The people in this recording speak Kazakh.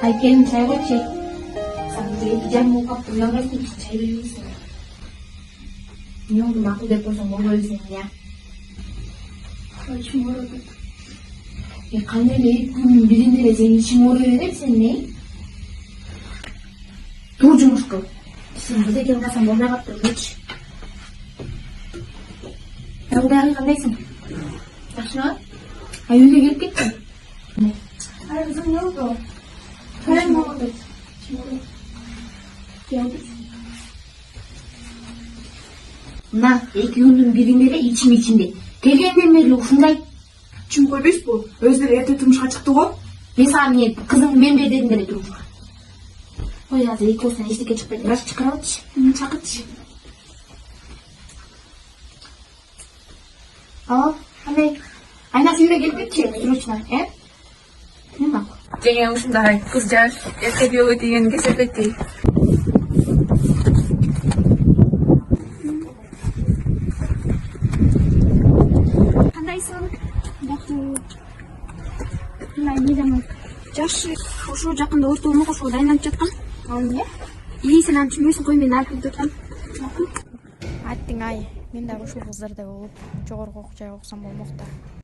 Айкенім чай қойшы. Сағызға 2,5 қап ұялғасын чай бермейсің. Не oldu мақұл деп болсаң ол өлсең, я? İçim ağrıdı. Қандай да 2 күннің бірінде де сен ішің ора береді, сен не? Тұр жұмыс қыл. Сен бізде келіп қалсаң болмай қапты, өтші. Құдағи қандайсың? Жақсы ма? Үйге келіп кеттің? Не? Ay kızım ne oldu? Қалай ма oldu? İçim ağrıdı. Geldik. Мына 2 күннің бірінде де içinde. Келгенден бері ушундай. İçim koymuş bu. Özleri erте turmuşa çıktı o. Мен саған не қызың мен бер дедім деле тұрып. Ой, азыр екеуісінен ештеңе шықпайды. Рас шықыра алшы. Çakıtçı. Ал, қандай? Айнасы үйге келіп кетші, срочно, Не мақұл. Деген ушундай кыз жаш эркек жолу деген кесепетти. Қандайсың? Мына жаш ошо жакында ортолума кошууга дайындалып жаткан. Ал не? Сен аны түшүнбөйсүң, кой мен алып жаткан. Айттың ай, мен дагы ушул кыздардай болуп жогорку жайга окусам болмок да.